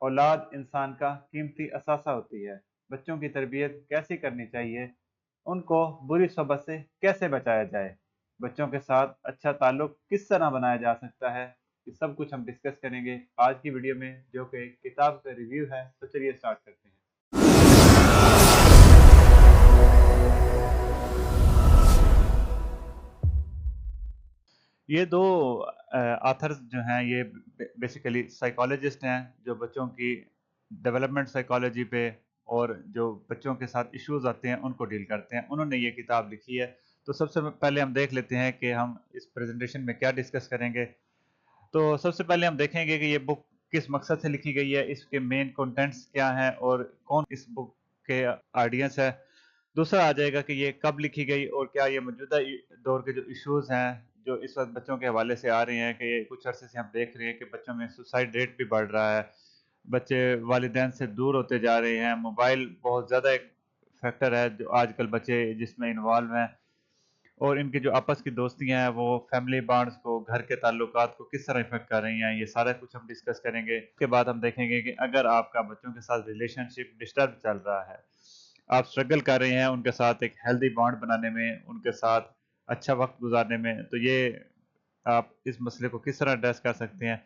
औलाद इंसान का कीमती असासा होती है। बच्चों की तरबियत कैसी करनी चाहिए, उनको बुरी सोबत से कैसे बचाया जाए, बच्चों के साथ अच्छा ताल्लुक किस तरह बनाया जा सकता है, ये सब कुछ हम डिस्कस करेंगे आज की वीडियो में, जो कि किताब का रिव्यू है। तो चलिए स्टार्ट करते हैं। ये दो ऑथर्स जो हैं ये बेसिकली साइकोलॉजिस्ट हैं, जो बच्चों की डेवलपमेंट साइकोलॉजी पे और जो बच्चों के साथ इश्यूज आते हैं उनको डील करते हैं। उन्होंने ये किताब लिखी है। तो सबसे पहले हम देख लेते हैं कि हम इस प्रेजेंटेशन में क्या डिस्कस करेंगे। तो सबसे पहले हम देखेंगे कि ये बुक किस मकसद से लिखी गई है, इसके मेन कंटेंट्स क्या हैं और कौन इस बुक के ऑडियंस है। दूसरा आ जाएगा कि ये कब लिखी गई और क्या ये मौजूदा दौर के जो इश्यूज हैं जो इस वक्त बच्चों के हवाले से आ रहे हैं, कि ये कुछ अरसे से हम देख रहे हैं कि बच्चों में सुसाइड रेट भी बढ़ रहा है, बच्चे वालिदैन से दूर होते जा रहे हैं, मोबाइल बहुत ज़्यादा एक फैक्टर है जो आजकल बच्चे जिसमें इन्वॉल्व हैं, और इनकी जो आपस की दोस्तियां हैं वो फैमिली बॉन्ड्स को, घर के ताल्लुकात को किस तरह इफेक्ट कर रही हैं, ये सारा कुछ हम डिस्कस करेंगे। उसके बाद हम देखेंगे कि अगर आपका बच्चों के साथ रिलेशनशिप डिस्टर्ब चल रहा है, आप स्ट्रगल कर रहे हैं उनके साथ एक हेल्दी बॉन्ड बनाने में, उनके साथ अच्छा वक्त गुजारने में, तो ये आप इस मसले को किस तरह एड्रेस कर सकते हैं।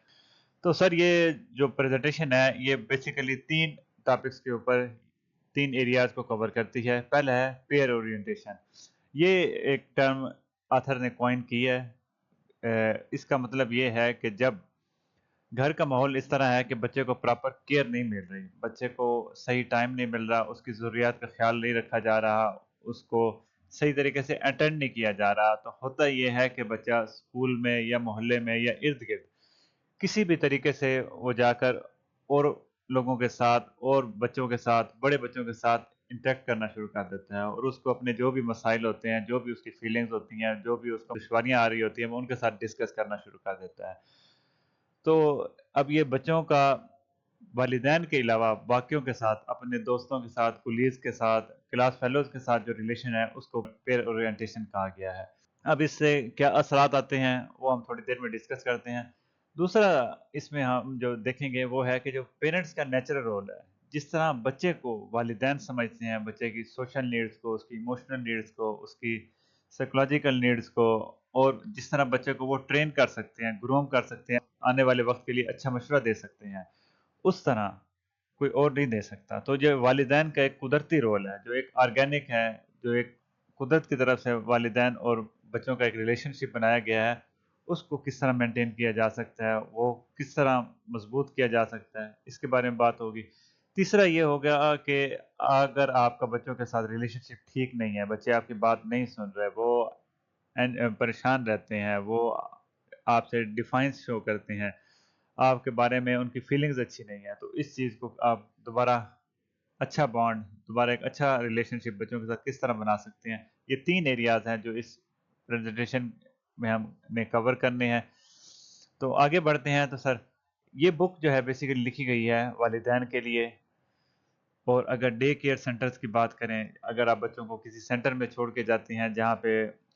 तो सर ये जो प्रेजेंटेशन है ये बेसिकली 3 टॉपिक्स के ऊपर 3 एरियाज को कवर करती है। पहला है पेयर ओरिएंटेशन। ये एक टर्म ऑथर ने कॉइन की है। इसका मतलब ये है कि जब घर का माहौल इस तरह है कि बच्चे को प्रॉपर केयर नहीं मिल रही, बच्चे को सही टाइम नहीं मिल रहा, उसकी ज़रूरियात का ख्याल नहीं रखा जा रहा, उसको सही तरीके से अटेंड नहीं किया जा रहा, तो होता ये है कि बच्चा स्कूल में या मोहल्ले में या इर्द-गिर्द किसी भी तरीके से वो जाकर और लोगों के साथ और बच्चों के साथ, बड़े बच्चों के साथ इंटरेक्ट करना शुरू कर देता है, और उसको अपने जो भी मसाइल होते हैं, जो भी उसकी फीलिंग्स होती हैं, जो भी उसको दुश्वारियाँ आ रही होती हैं, वो उनके साथ डिस्कस करना शुरू कर देता है। तो अब ये बच्चों का वालिदैन के अलावा बाकियों के साथ, अपने दोस्तों के साथ, कुलीग्स के साथ, क्लास फेलोज़ के साथ जो रिलेशन है, उसको पेयर ओरिएंटेशन कहा गया है। अब इससे क्या असरात आते हैं, वो हम थोड़ी देर में डिस्कस करते हैं। दूसरा इसमें हम जो देखेंगे वो है कि जो पेरेंट्स का नेचुरल रोल है, जिस तरह बच्चे को वालिदैन समझते हैं, बच्चे की सोशल नीड्स को, उसकी इमोशनल नीड्स को, उसकी साइकोलॉजिकल नीड्स को, और जिस तरह बच्चे को वो ट्रेन कर सकते हैं, ग्रूम कर सकते हैं, आने वाले वक्त के लिए अच्छा मशवरा दे सकते हैं, उस तरह कोई और नहीं दे सकता। तो जो वालिदैन का एक कुदरती रोल है, जो एक ऑर्गेनिक है, जो एक कुदरत की तरफ से वालिदैन और बच्चों का एक रिलेशनशिप बनाया गया है, उसको किस तरह मेंटेन किया जा सकता है, वो किस तरह मजबूत किया जा सकता है, इसके बारे में बात होगी। तीसरा ये हो गया कि अगर आपका बच्चों के साथ रिलेशनशिप ठीक नहीं है, बच्चे आपकी बात नहीं सुन रहे, वो परेशान रहते हैं, वो आपसे डिफाइंस शो करते हैं, आपके बारे में उनकी फीलिंग्स अच्छी नहीं है, तो इस चीज़ को आप दोबारा अच्छा बॉन्ड, दोबारा एक अच्छा रिलेशनशिप बच्चों के साथ किस तरह बना सकते हैं। ये 3 एरियाज़ हैं जो इस प्रेज़ेंटेशन में हमने कवर करने हैं। तो आगे बढ़ते हैं। तो सर ये बुक जो है बेसिकली लिखी गई है वालिदैन के लिए, और अगर डे केयर सेंटर्स की बात करें, अगर आप बच्चों को किसी सेंटर में छोड़ के जाती हैं जहाँ पे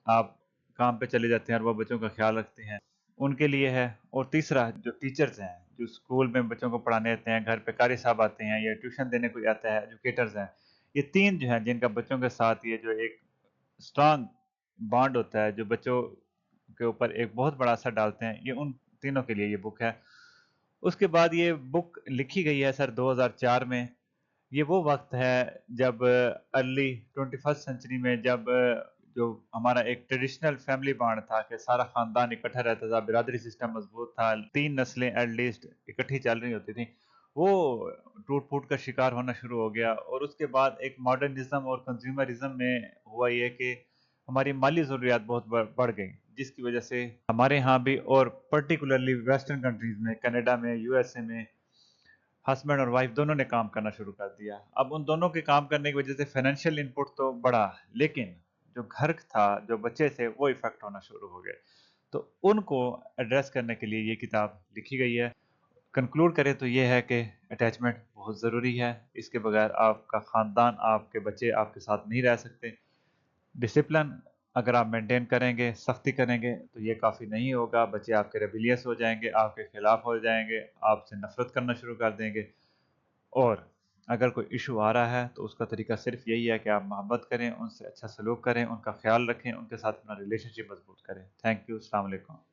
आप काम पे चले जाते हैं और वो बच्चों का ख्याल रखते हैं, उनके लिए है। और तीसरा जो टीचर्स हैं, जो स्कूल में बच्चों को पढ़ाने आते हैं, घर पे कारी साहब आते हैं या ट्यूशन देने कोई आता है, एजुकेटर्स हैं, ये 3 जो हैं जिनका बच्चों के साथ ये जो एक स्ट्रॉन्ग बॉन्ड होता है, जो बच्चों के ऊपर एक बहुत बड़ा असर डालते हैं, ये उन तीनों के लिए ये बुक है। उसके बाद ये बुक लिखी गई है सर 2004 में। ये वो वक़्त है जब अर्ली 21st सेंचुरी में, जब जो हमारा एक ट्रेडिशनल फैमिली बॉन्ड था कि सारा ख़ानदान इकट्ठा रहता था, बिरादरी सिस्टम मज़बूत था, 3 नस्लें एट लीस्ट इकट्ठी चल रही होती थी, वो टूट-फूट का शिकार होना शुरू हो गया। और उसके बाद एक मॉडर्निज़्म और कंज़्यूमरिज़्म में हुआ ये कि हमारी माली ज़रूरियात बहुत बढ़ गई, जिसकी वज़ह से हमारे यहाँ भी और पर्टिकुलरली वेस्टर्न कंट्रीज़ में, कनाडा में, यूएसए में हस्बैंड और वाइफ दोनों ने काम करना शुरू कर दिया। अब उन दोनों के काम करने की वजह से फाइनेंशियल इनपुट तो बढ़ा, लेकिन जो घर था, जो बच्चे थे, वो इफ़ेक्ट होना शुरू हो गए। तो उनको एड्रेस करने के लिए ये किताब लिखी गई है। कंक्लूड करें तो ये है कि अटैचमेंट बहुत ज़रूरी है। इसके बगैर आपका ख़ानदान, आपके बच्चे आपके साथ नहीं रह सकते। डिसिप्लिन अगर आप मेंटेन करेंगे, सख्ती करेंगे, तो ये काफ़ी नहीं होगा। बच्चे आपके रेबेलियस हो जाएँगे, आपके खिलाफ हो जाएँगे, आपसे नफ़रत करना शुरू कर देंगे। اور اگر کوئی ایشو آ رہا ہے تو اس کا طریقہ صرف یہی ہے کہ آپ محبت کریں، ان سے اچھا سلوک کریں، ان کا خیال رکھیں، ان کے ساتھ اپنا ریلیشن شپ مضبوط کریں۔ تھینک یو، السلام علیکم۔